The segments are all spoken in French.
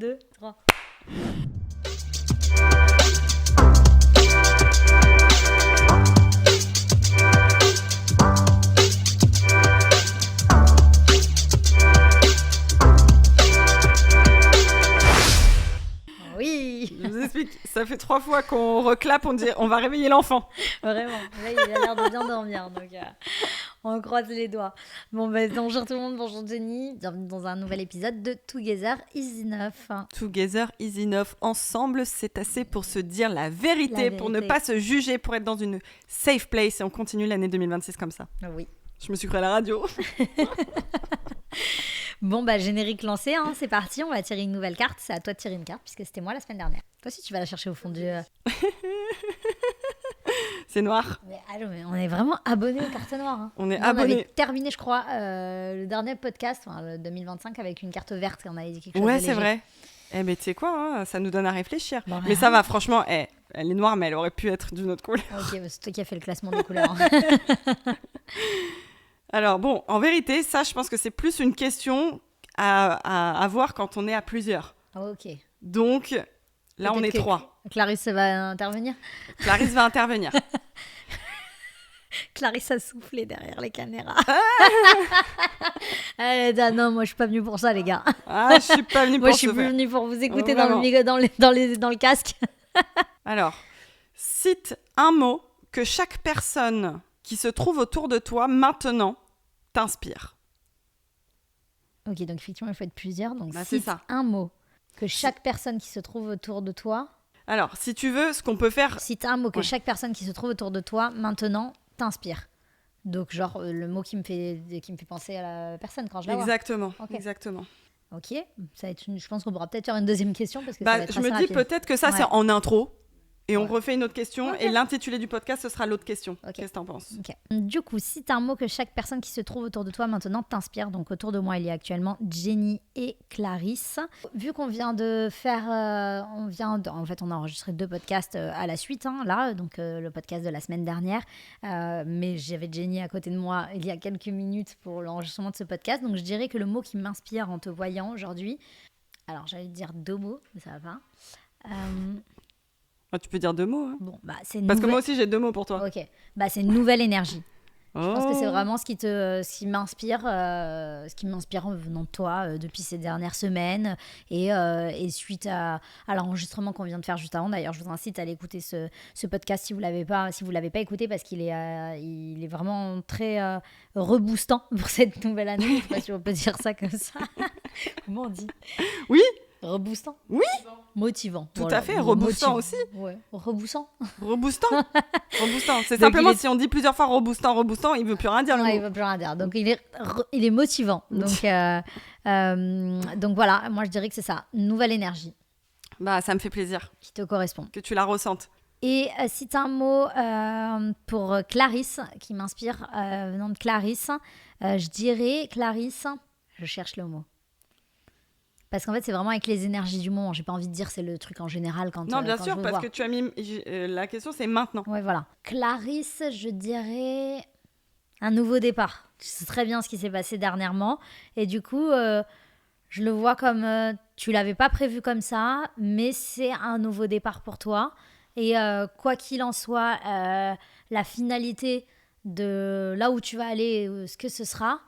2, 3. Oui. Je vous explique, ça fait 3 fois qu'on reclape, on dit on va réveiller l'enfant. Vraiment, là il a l'air de bien dormir, donc on croise les doigts. Bon, bonjour tout le monde, bonjour Jenny, bienvenue dans un nouvel épisode de Together is Enough. Together is enough. Ensemble, c'est assez pour se dire la vérité, pour ne pas se juger, pour être dans une safe place. Et on continue l'année 2026 comme ça. Oui. Je me suis créé à la radio. Bon, générique lancé, hein, c'est parti, on va tirer une nouvelle carte. C'est à toi de tirer une carte, puisque c'était moi la semaine dernière. Toi aussi, tu vas la chercher au fond du... C'est noir. Mais on est vraiment abonnés aux cartes noires. Hein. On est On abonnés. avait terminé, je crois, le dernier podcast, le 2025, avec une carte verte. On avait dit quelque chose de Ouais, léger. c'est vrai. Eh ben, tu sais quoi, hein, ça nous donne à réfléchir. Bon, mais ça va, franchement, elle est noire, mais elle aurait pu être d'une autre couleur. Ok, c'est toi qui as fait le classement des couleurs. Hein. Alors bon, en vérité, ça, je pense que c'est plus une question à avoir quand on est à plusieurs. Ok. Donc, là, Peut-être on est que 3. Clarisse va intervenir. Clarisse va intervenir. Clarisse a soufflé derrière les caméras. Elle a dit, ah non, moi je suis pas venue pour ça, les gars. Ah, je suis pas venue pour Moi je suis ce faire. venue pour vous écouter Oh, dans vraiment. dans le casque. Alors, cite un mot que chaque personne qui se trouve autour de toi maintenant t'inspire. Ok, donc effectivement, il faut être plusieurs. Donc C'est cite ça. un mot que chaque personne qui se trouve autour de toi. Alors, si tu veux, ce qu'on peut faire... Cite un mot que Ouais. chaque personne qui se trouve autour de toi maintenant t'inspire. Donc genre le mot qui me fait penser à la personne quand je la vois. Exactement, Ok. exactement. Ok, ça va être je pense qu'on pourra peut-être faire une deuxième question parce que ça va être Je me assez dis rapide. peut-être que ça, Ouais. c'est en intro. Et on Ouais. refait une autre question. Ok. Et l'intitulé du podcast, ce sera l'autre question. Ok. Qu'est-ce que t'en penses? Ok. Du coup, cite un mot que chaque personne qui se trouve autour de toi maintenant t'inspire. Donc autour de moi, il y a actuellement Jenny et Clarisse. Vu qu'on vient de faire, en fait, on a enregistré 2 podcasts à la suite, hein, là, donc le podcast de la semaine dernière. Mais j'avais Jenny à côté de moi il y a quelques minutes pour l'enregistrement de ce podcast. Donc je dirais que le mot qui m'inspire en te voyant aujourd'hui, alors j'allais te dire 2 mots, mais ça va pas. Ah, tu peux dire 2 mots. Hein. Bon, c'est une Parce que nouvelle- moi aussi, j'ai 2 mots pour toi. Ok, c'est une nouvelle énergie. Je pense que c'est Oh. vraiment ce qui m'inspire en venant de toi depuis ces dernières semaines et suite à l'enregistrement qu'on vient de faire juste avant. D'ailleurs, je vous incite à aller écouter ce podcast si vous l'avez pas écouté parce qu'il est vraiment très reboostant pour cette nouvelle année. Je sais pas si on peut dire ça comme ça. Comment on dit? Oui, Reboostant? Oui. Motivant. Tout à fait, reboostant aussi. Ouais, reboostant. reboostant. Reboostant. C'est Donc, simplement il est- si on dit plusieurs fois reboostant, il veut plus rien dire le Ouais, mot. il va plus rien dire. Donc il est motivant. Donc voilà, moi je dirais que c'est ça, une nouvelle énergie Bah, ça me fait plaisir qui te correspond. que tu la ressentes. Et si tu as un mot pour Clarisse qui m'inspire venant de Clarisse, je dirais Clarisse, je cherche le mot. Parce qu'en fait, c'est vraiment avec les énergies du moment. J'ai pas envie de dire c'est le truc en général quand Non, bien quand sûr, je veux parce voir. que tu as mis... la question, c'est maintenant. Ouais, voilà. Clarisse, je dirais un nouveau départ. Tu sais très bien ce qui s'est passé dernièrement. Et du coup, je le vois comme tu l'avais pas prévu comme ça, mais c'est un nouveau départ pour toi. Et quoi qu'il en soit, la finalité de là où tu vas aller, ce que ce sera,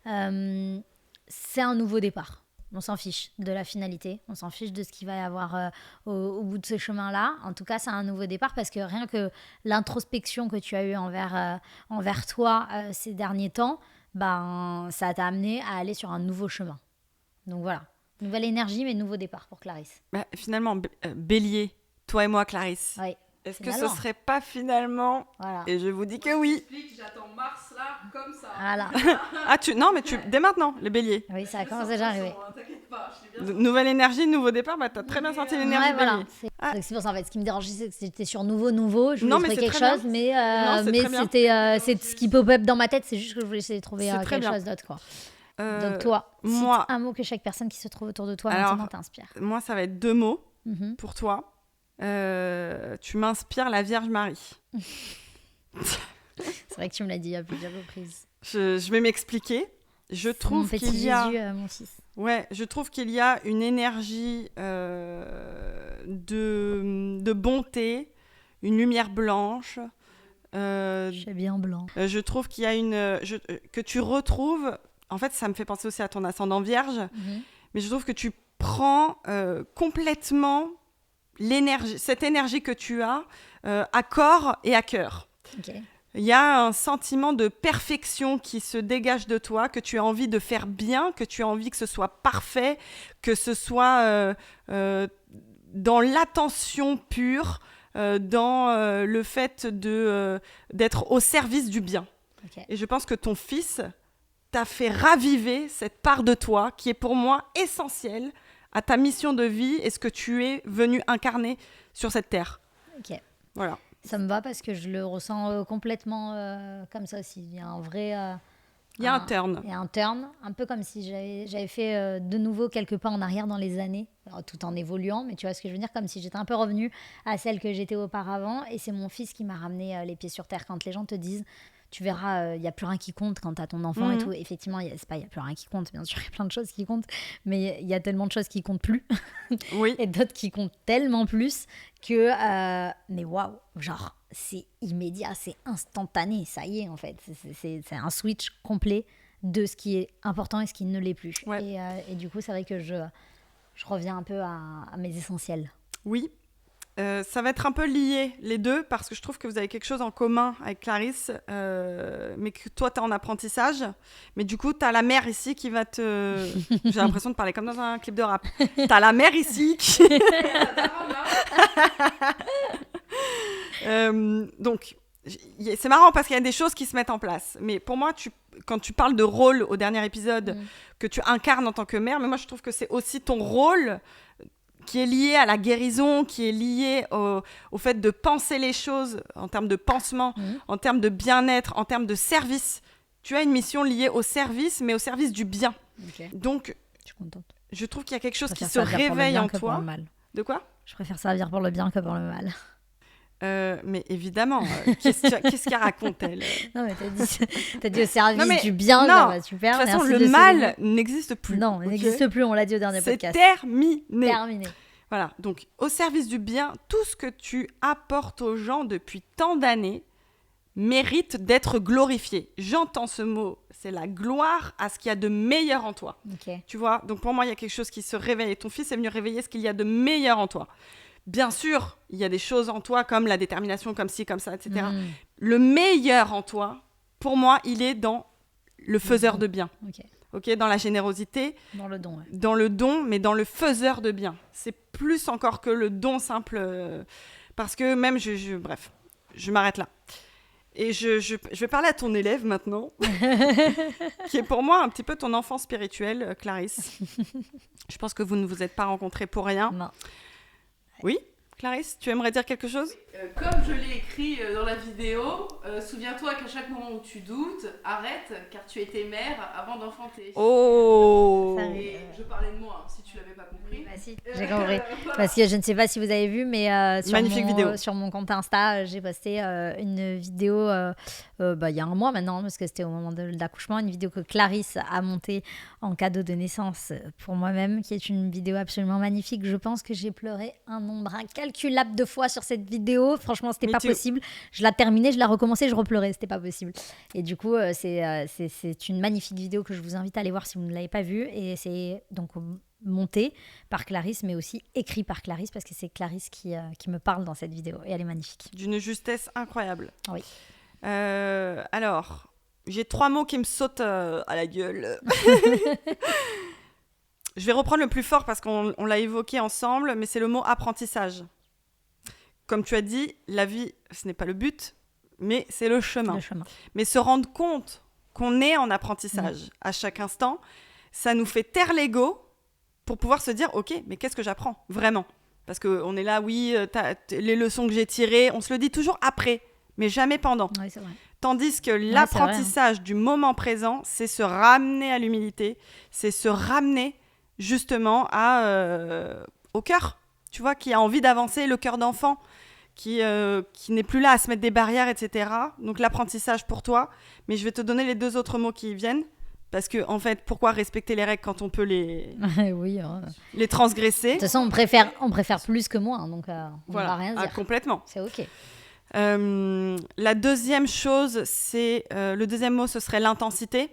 c'est un nouveau départ. On s'en fiche de la finalité, on s'en fiche de ce qu'il va y avoir au bout de ce chemin-là. En tout cas, c'est un nouveau départ parce que rien que l'introspection que tu as eue envers toi ces derniers temps, ça t'a amené à aller sur un nouveau chemin. Donc voilà, nouvelle énergie mais nouveau départ pour Clarisse. Bah, finalement, Bélier, toi et moi, Clarisse. Oui, Est-ce que finalement. ce serait pas finalement... voilà. Et je vous dis que oui. J'attends Mars là, comme ça. Voilà. Ah, non, mais dès maintenant, les béliers. Oui, ça commence déjà à arriver. T'inquiète pas, je l'ai bien. Nouvelle énergie, nouveau départ, bah t'as très bien senti l'énergie Ouais, voilà. bélier. C'est donc c'est pour ça en fait. Ce qui me dérangeait, c'est que c'était sur nouveau. Je voulais Non, mais trouver c'est quelque très chose, mais c'est très bien. c'était c'est ce qui pop-up dans ma tête. C'est juste que je voulais essayer de trouver C'est très quelque bien. chose d'autre, quoi. Euh, Donc toi, moi- cite un mot que chaque personne qui se trouve autour de toi Alors, maintenant t'inspire. Moi, ça va être 2 mots Mhm. pour toi. Tu m'inspires la Vierge Marie. C'est vrai que tu me l'as dit à plusieurs reprises. Je vais m'expliquer. Je trouve mon petit qu'il y a... Jésus, mon fils. Ouais, je trouve qu'il y a une énergie de bonté, une lumière blanche. Je suis bien blanc. Je trouve qu'il y a que tu retrouves... En fait, ça me fait penser aussi à ton ascendant vierge, mais je trouve que tu prends complètement cette énergie que tu as à corps et à cœur. Ok. Il y a un sentiment de perfection qui se dégage de toi, que tu as envie de faire bien, que tu as envie que ce soit parfait, que ce soit dans l'attention pure, dans le fait d'être au service du bien. Okay. Et je pense que ton fils t'a fait raviver cette part de toi qui est pour moi essentielle à ta mission de vie et ce que tu es venu incarner sur cette terre. Ok. Voilà. Ça me va parce que je le ressens complètement comme ça aussi. Il y a un vrai... il y a un turn. Il y a un turn, un peu comme si j'avais fait de nouveau quelques pas en arrière dans les années, tout en évoluant, mais tu vois ce que je veux dire, comme si j'étais un peu revenue à celle que j'étais auparavant. Et c'est mon fils qui m'a ramené les pieds sur terre. Quand les gens te disent... Tu verras, il n'y a plus rien qui compte quand tu as ton enfant et tout. Effectivement, il n'y a plus rien qui compte. Bien sûr, il y a plein de choses qui comptent, mais il y a tellement de choses qui comptent plus. Oui. Et d'autres qui comptent tellement plus que... mais waouh, genre, c'est immédiat, c'est instantané. Ça y est, en fait. C'est un switch complet de ce qui est important et ce qui ne l'est plus. Ouais. Et du coup, c'est vrai que je reviens un peu à mes essentiels. Oui. Ça va être un peu lié, les deux, parce que je trouve que vous avez quelque chose en commun avec Clarisse, mais que toi, tu es en apprentissage. Mais du coup, tu as la mère ici qui va te... J'ai l'impression de parler comme dans un clip de rap. Tu as la mère ici qui... Donc, c'est marrant parce qu'il y a des choses qui se mettent en place. Mais pour moi, quand tu parles de rôle au dernier épisode, que tu incarnes en tant que mère, mais moi, je trouve que c'est aussi ton rôle... qui est lié à la guérison, qui est lié au fait de penser les choses en termes de pansement, en termes de bien-être, en termes de service. Tu as une mission liée au service, mais au service du bien. Okay. Donc, je suis contente. Je trouve qu'il y a quelque chose qui se réveille en toi. De quoi ? Je préfère servir pour le bien que pour le mal. Mais évidemment, qu'est-ce qu'elle raconte, elle ? Non, mais t'as dit au service du bien, non, ça va super. De toute façon, le mal n'existe plus. Non, il n'existe plus, on l'a dit au dernier podcast. C'est terminé. Terminé. Voilà, donc au service du bien, tout ce que tu apportes aux gens depuis tant d'années mérite d'être glorifié. J'entends ce mot, c'est la gloire à ce qu'il y a de meilleur en toi. Okay. Tu vois, donc pour moi, il y a quelque chose qui se réveille. Et ton fils est venu réveiller ce qu'il y a de meilleur en toi. Bien sûr, il y a des choses en toi comme la détermination, comme ci, comme ça, etc. Le meilleur en toi, pour moi, il est dans le faiseur de bien. Ok, dans la générosité. Dans le don. Ouais. Dans le don, mais dans le faiseur de bien. C'est plus encore que le don simple. Parce que même, bref, je m'arrête là. Et je vais parler à ton élève maintenant, qui est pour moi un petit peu ton enfant spirituel, Clarisse. Je pense que vous ne vous êtes pas rencontrés pour rien. Non. Oui, Clarisse, tu aimerais dire quelque chose ? Comme je l'ai écrit dans la vidéo, souviens-toi qu'à chaque moment où tu doutes, arrête, car tu étais mère avant d'enfanter. Oh ! Et je parlais de moi, si tu l'avais pas compris. Bah si, j'ai compris. Parce que je ne sais pas si vous avez vu, mais sur mon compte Insta, j'ai posté une vidéo il y a un mois maintenant, parce que c'était au moment de l'accouchement, une vidéo que Clarisse a montée en cadeau de naissance pour moi-même, qui est une vidéo absolument magnifique. Je pense que j'ai pleuré un nombre incalculable de fois sur cette vidéo. Franchement, c'était pas possible. Je la terminais, je la recommençais, je repleurais. C'était pas possible. Et du coup, c'est une magnifique vidéo que je vous invite à aller voir si vous ne l'avez pas vue. Et c'est donc monté par Clarisse, mais aussi écrit par Clarisse, parce que c'est Clarisse qui me parle dans cette vidéo. Et elle est magnifique. D'une justesse incroyable. Oui. Alors, j'ai 3 mots qui me sautent à la gueule. Je vais reprendre le plus fort parce qu'on l'a évoqué ensemble, mais c'est le mot apprentissage. Comme tu as dit, la vie, ce n'est pas le but, mais c'est le chemin. Mais se rendre compte qu'on est en apprentissage à chaque instant, ça nous fait taire l'ego pour pouvoir se dire, ok, mais qu'est-ce que j'apprends vraiment ? Parce qu'on est là, oui, les leçons que j'ai tirées, on se le dit toujours après, mais jamais pendant. Oui, c'est vrai. Tandis que l'apprentissage du moment présent, c'est se ramener à l'humilité, c'est se ramener justement au cœur, tu vois, qui a envie d'avancer, le cœur d'enfant, qui n'est plus là à se mettre des barrières, etc. Donc l'apprentissage pour toi, mais je vais te donner les 2 autres mots qui y viennent. Parce que, en fait, pourquoi respecter les règles quand on peut les transgresser ? De toute façon, on préfère plus que moins, donc on voilà. va rien dire. Complètement. C'est OK. La deuxième chose, le deuxième mot, ce serait l'intensité.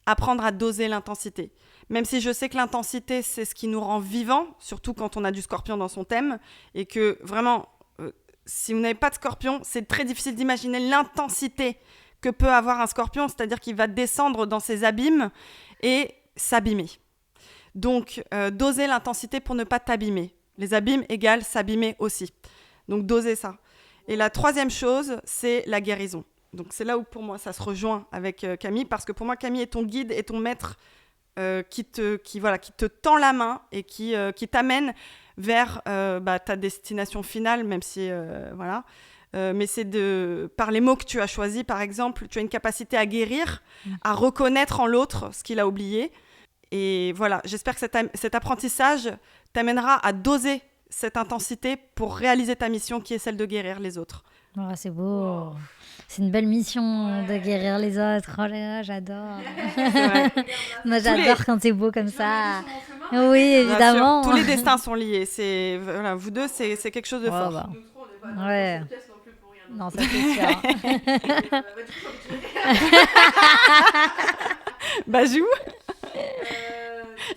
Apprendre à doser l'intensité. Même si je sais que l'intensité, c'est ce qui nous rend vivants, surtout quand on a du scorpion dans son thème, et que vraiment, si vous n'avez pas de scorpion, c'est très difficile d'imaginer l'intensité que peut avoir un scorpion, c'est-à-dire qu'il va descendre dans ses abîmes et s'abîmer. Donc, doser l'intensité pour ne pas t'abîmer. Les abîmes égale s'abîmer aussi. Donc, doser ça. Et la troisième chose, c'est la guérison. Donc, c'est là où, pour moi, ça se rejoint avec Camille, parce que pour moi, Camille est ton guide et ton maître qui te tend la main et qui t'amène vers ta destination finale, même si, mais c'est par les mots que tu as choisis, par exemple, tu as une capacité à guérir, à reconnaître en l'autre ce qu'il a oublié. Et voilà, j'espère que cet apprentissage t'amènera à doser cette intensité pour réaliser ta mission qui est celle de guérir les autres. Oh, c'est beau. C'est une belle mission de guérir les autres. Oh là là, j'adore. Moi, j'adore quand c'est beau comme ça. Oui, évidemment. Tous les destins sont liés. Vous deux, c'est quelque chose de fort. Bah. Nous trois, on n'est pas dans non plus pour rien. Non, ça c'est sûr. Joue.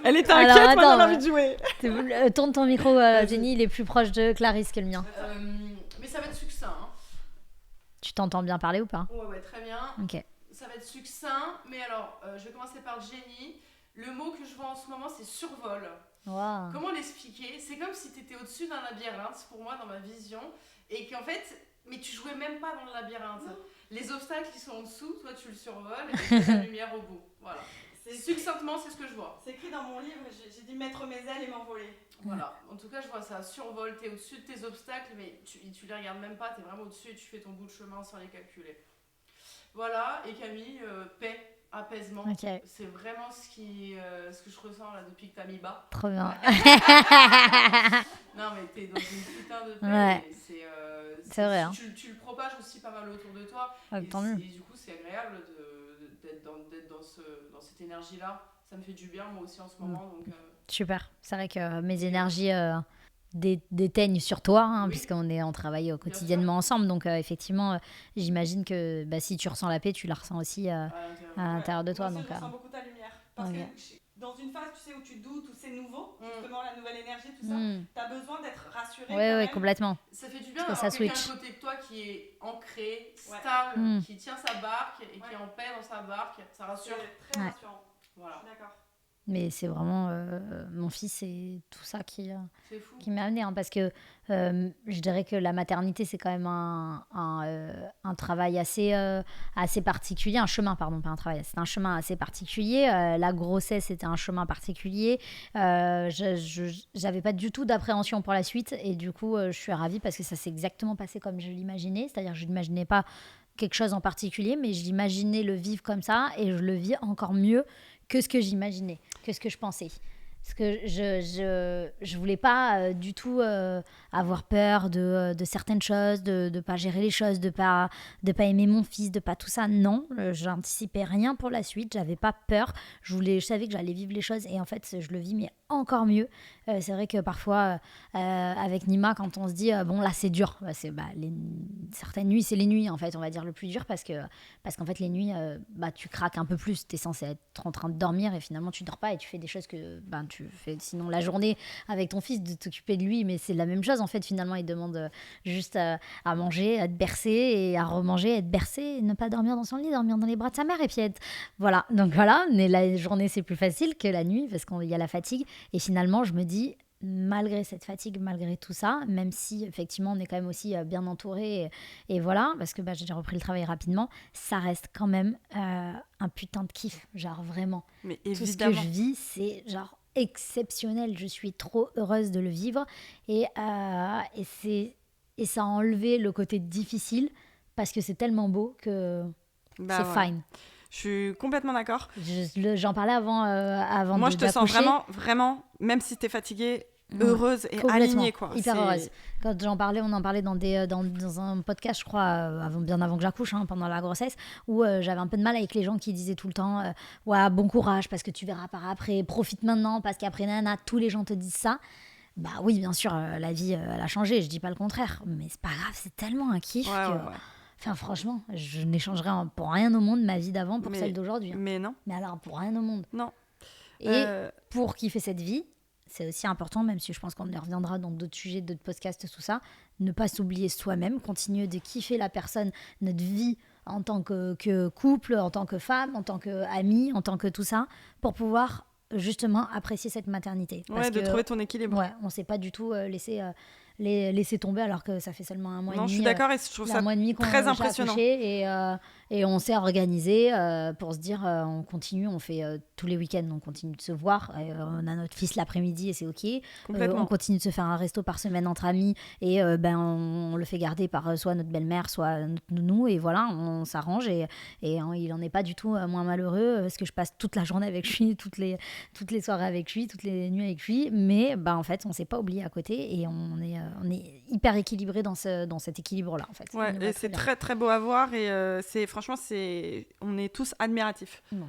Elle était inquiète, maintenant elle a envie de jouer. Tourne ton micro, Jenny, il est plus proche de Clarisse que le mien. Mais ça va être succinct. Hein. Tu t'entends bien parler ou pas ? Ouais, très bien. Ok. Ça va être succinct, mais alors, je vais commencer par Jenny. Le mot que je vois en ce moment, c'est survol. Wow. Comment l'expliquer ? C'est comme si tu étais au-dessus d'un labyrinthe, pour moi, dans ma vision, et qu'en fait, mais tu jouais même pas dans le labyrinthe. Les obstacles qui sont en dessous, toi tu le survoles et tu as la lumière au bout. Voilà. Succinctement, c'est ce que je vois. C'est écrit dans mon livre, j'ai dit mettre mes ailes et m'envoler. Voilà, en tout cas je vois ça, survol, t'es au-dessus de tes obstacles, mais tu les regardes même pas, t'es vraiment au-dessus et tu fais ton bout de chemin sans les calculer. Voilà, et Camille, paix, apaisement, c'est vraiment ce que je ressens là depuis que t'as mis bas. Trop bien. Non mais t'es dans une putain de paix, ouais. C'est vrai. Hein. Tu le propages aussi pas mal autour de toi, et du coup c'est agréable d'être dans cette énergie-là. Ça me fait du bien moi aussi en ce moment. Donc, Super, c'est vrai que mes énergies déteignent sur toi, hein, puisqu'on travaille quotidiennement ensemble. Donc effectivement, j'imagine que si tu ressens la paix, tu la ressens aussi à l'intérieur de toi. Moi, donc, je ressens beaucoup ta lumière. Parce que dans une phase, tu sais, où tu doutes, où c'est nouveau, justement la nouvelle énergie, tout ça, tu as besoin d'être rassuré. Oui, complètement. Ça fait du bien d'avoir quelqu'un à côté de toi qui est ancré, stable, qui tient sa barque et qui est en paix dans sa barque. Ça rassure. C'est très rassurant. Voilà. D'accord. Mais c'est vraiment mon fils et tout ça qui m'a amené, hein, parce que je dirais que la maternité c'est quand même un travail assez particulier, un chemin pardon, pas un travail, c'est un chemin assez particulier. La grossesse c'était un chemin particulier. J'avais pas du tout d'appréhension pour la suite et du coup je suis ravie parce que ça s'est exactement passé comme je l'imaginais, c'est-à-dire que je l'imaginais pas quelque chose en particulier, mais je l'imaginais le vivre comme ça et je le vis encore mieux que ce que j'imaginais, que ce que je pensais. Parce que je voulais pas du tout avoir peur de certaines choses, de pas gérer les choses, de pas aimer mon fils, de pas tout ça. Non, j'anticipais rien pour la suite, j'avais pas peur. Je savais que j'allais vivre les choses et en fait, je le vis mais encore mieux. C'est vrai que parfois, avec Nima, quand on se dit bon là c'est dur, certaines nuits c'est les nuits en fait, on va dire le plus dur parce qu'en fait les nuits, tu craques un peu plus. T'es censé être en train de dormir et finalement tu dors pas et tu fais des choses que tu fais sinon la journée avec ton fils, de t'occuper de lui, mais c'est la même chose en fait. Finalement il demande juste à manger, à être bercé et à remanger, à être bercé et ne pas dormir dans son lit, dormir dans les bras de sa mère et puis voilà, donc voilà. Mais la journée c'est plus facile que la nuit parce qu'il y a la fatigue et finalement je me dis malgré cette fatigue, malgré tout ça, même si effectivement on est quand même aussi bien entouré et voilà, parce que j'ai repris le travail rapidement, ça reste quand même un putain de kiff, genre vraiment. Mais tout évidemment. Ce que je vis c'est genre exceptionnel, je suis trop heureuse de le vivre et ça a enlevé le côté difficile parce que c'est tellement beau que c'est fine. Je suis complètement d'accord. J'en parlais avant Moi, de je te sens vraiment, vraiment, même si t'es fatiguée, heureuse et alignée, quoi. Hyper heureuse. Quand on en parlait dans un podcast, je crois, bien avant que j'accouche, pendant la grossesse, où j'avais un peu de mal avec les gens qui disaient tout le temps ouais, bon courage parce que tu verras par après, profite maintenant parce qu'après nana, tous les gens te disent ça. Bah oui, bien sûr, la vie elle a changé, je dis pas le contraire, mais c'est pas grave, c'est tellement un kiff que... Enfin, franchement, je n'échangerais pour rien au monde ma vie d'avant pour celle d'aujourd'hui. Mais non. Mais alors, pour rien au monde. Non. Et pour kiffer cette vie, c'est aussi important, même si je pense qu'on y reviendra dans d'autres sujets, d'autres podcasts, tout ça, ne pas s'oublier soi-même, continuer de kiffer la personne, notre vie en tant que couple, en tant que femme, en tant qu'amie, en tant que tout ça, pour pouvoir justement apprécier cette maternité. Parce de trouver ton équilibre. Ouais, on ne s'est pas du tout laisser tomber alors que ça fait seulement un mois et demi. Non, je suis d'accord et je trouve ça très impressionnant. Et on s'est organisé pour se dire on continue, on fait tous les week-ends, on continue de se voir. On a notre fils l'après-midi et c'est ok. On continue de se faire un resto par semaine entre amis et on le fait garder par soit notre belle-mère, soit notre nounou et voilà, on s'arrange et il en est pas du tout moins malheureux parce que je passe toute la journée avec lui, toutes les soirées avec lui, toutes les nuits avec lui. Mais en fait, on s'est pas oublié à côté et on est hyper équilibré dans cet équilibre-là en fait. Ouais, et c'est très très beau à voir et franchement, on est tous admiratifs. Bon,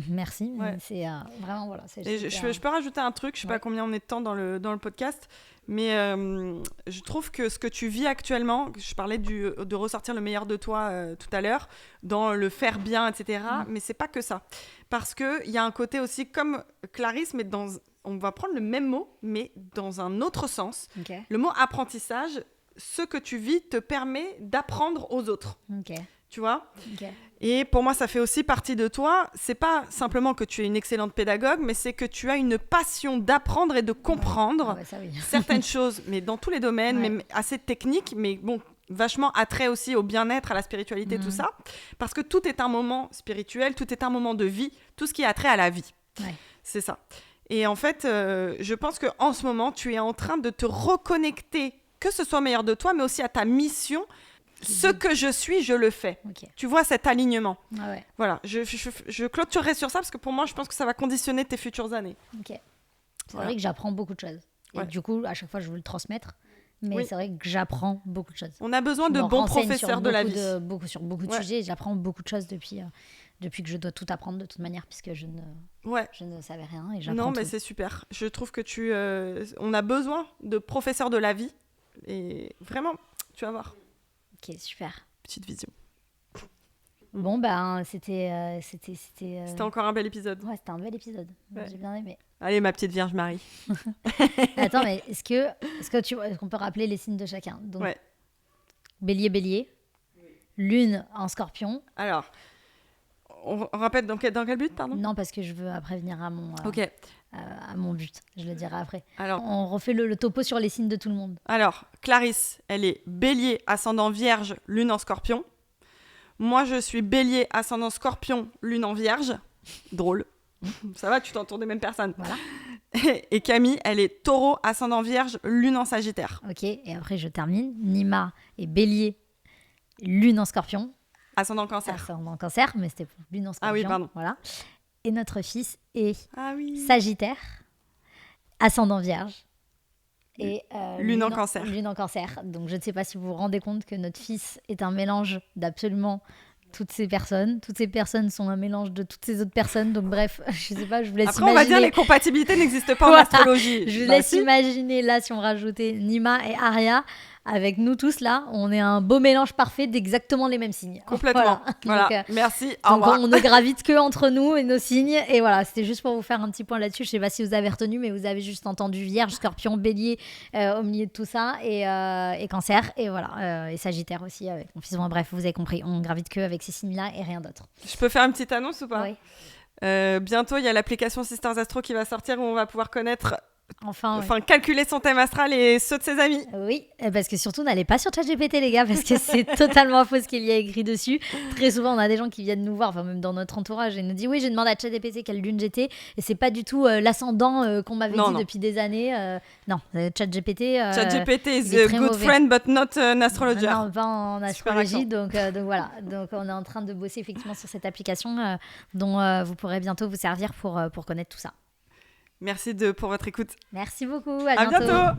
merci. Ouais. C'est vraiment voilà. Je peux rajouter un truc. Je sais pas combien on est de temps dans le podcast, mais je trouve que ce que tu vis actuellement, je parlais de ressortir le meilleur de toi tout à l'heure, dans le faire bien, etc. Mais c'est pas que ça, parce que il y a un côté aussi comme Clarisse, mais on va prendre le même mot, mais dans un autre sens. Okay. Le mot apprentissage, ce que tu vis te permet d'apprendre aux autres. Okay. Tu vois ? Okay. Et pour moi, ça fait aussi partie de toi. C'est pas simplement que tu es une excellente pédagogue, mais c'est que tu as une passion d'apprendre et de comprendre certaines choses, mais dans tous les domaines, même assez techniques, mais bon, vachement attrait aussi au bien-être, à la spiritualité, tout ça. Parce que tout est un moment spirituel, tout est un moment de vie, tout ce qui a trait à la vie. Ouais. C'est ça. Et en fait, je pense qu'en ce moment, tu es en train de te reconnecter, que ce soit meilleur de toi, mais aussi à ta mission. Ce que je suis, je le fais. Okay. Tu vois cet alignement. Ah ouais. Voilà, je clôturerai sur ça parce que pour moi, je pense que ça va conditionner tes futures années. Ok. C'est vrai que j'apprends beaucoup de choses. Et du coup, à chaque fois, je veux le transmettre. Mais c'est vrai que j'apprends beaucoup de choses. On a besoin de bons professeurs de la vie. Sur beaucoup de sujets. J'apprends beaucoup de choses depuis que je dois tout apprendre de toute manière, puisque je ne savais rien et j'apprends. Non, mais c'est super. Je trouve que on a besoin de professeurs de la vie. Et vraiment, tu vas voir. Ok, super. Petite vision. Bon, c'était encore un bel épisode. Ouais, c'était un bel épisode. Ouais. J'ai bien aimé. Allez, ma petite Vierge Marie. Attends, mais est-ce qu'on peut rappeler les signes de chacun ? Donc, Bélier, Lune en Scorpion. Alors, on rappelle dans quel but, pardon ? Non, parce que je veux après venir à mon... à mon but, je le dirai après. Alors, on refait le topo sur les signes de tout le monde. Alors, Clarisse, elle est Bélier, ascendant Vierge, Lune en Scorpion. Moi, je suis Bélier, ascendant Scorpion, Lune en Vierge. Drôle. Ça va, tu t'entoures des mêmes personnes. Voilà. Et Camille, elle est Taureau, ascendant Vierge, Lune en Sagittaire. Ok, et après je termine. Nima est Bélier, Lune en Scorpion. Ascendant Cancer. Ascendant Cancer, mais c'était Lune en Scorpion. Ah oui, pardon. Voilà. Et notre fils est Sagittaire, ascendant Vierge et Lune en Cancer. Lune en Cancer. Donc je ne sais pas si vous vous rendez compte que notre fils est un mélange d'absolument toutes ces personnes. Toutes ces personnes sont un mélange de toutes ces autres personnes. Donc bref, je ne sais pas, je vous laisse Après, imaginer. on va dire les compatibilités n'existent pas en astrologie. Je vous laisse imaginer là si on rajoutait Nima et Aria. Avec nous tous là, on est un beau mélange parfait d'exactement les mêmes signes. Complètement. Voilà. Donc, merci. Donc on ne gravite que entre nous et nos signes. Et voilà, c'était juste pour vous faire un petit point là-dessus. Je ne sais pas si vous avez retenu, mais vous avez juste entendu Vierge, Scorpion, Bélier au milieu de tout ça et Cancer. Et voilà, et Sagittaire aussi avec mon fils. Bon, bref, vous avez compris, on gravite que avec ces signes-là et rien d'autre. Je peux faire une petite annonce ou pas ? Oui. Bientôt, il y a l'application Sisters Astro qui va sortir où on va pouvoir connaître... Enfin, calculer son thème astral et ceux de ses amis. Oui, parce que surtout, n'allez pas sur ChatGPT, les gars, parce que c'est totalement faux ce qu'il y a écrit dessus. Très souvent, on a des gens qui viennent nous voir, enfin même dans notre entourage, et nous disent oui, j'ai demandé à ChatGPT quelle lune j'étais, et c'est pas du tout l'ascendant qu'on m'avait dit depuis des années. Non, ChatGPT. ChatGPT is a good friend, but not an astrologer. Non, pas en astrologie, donc voilà. Donc on est en train de bosser effectivement sur cette application dont vous pourrez bientôt vous servir pour connaître tout ça. Merci pour votre écoute. Merci beaucoup. À bientôt.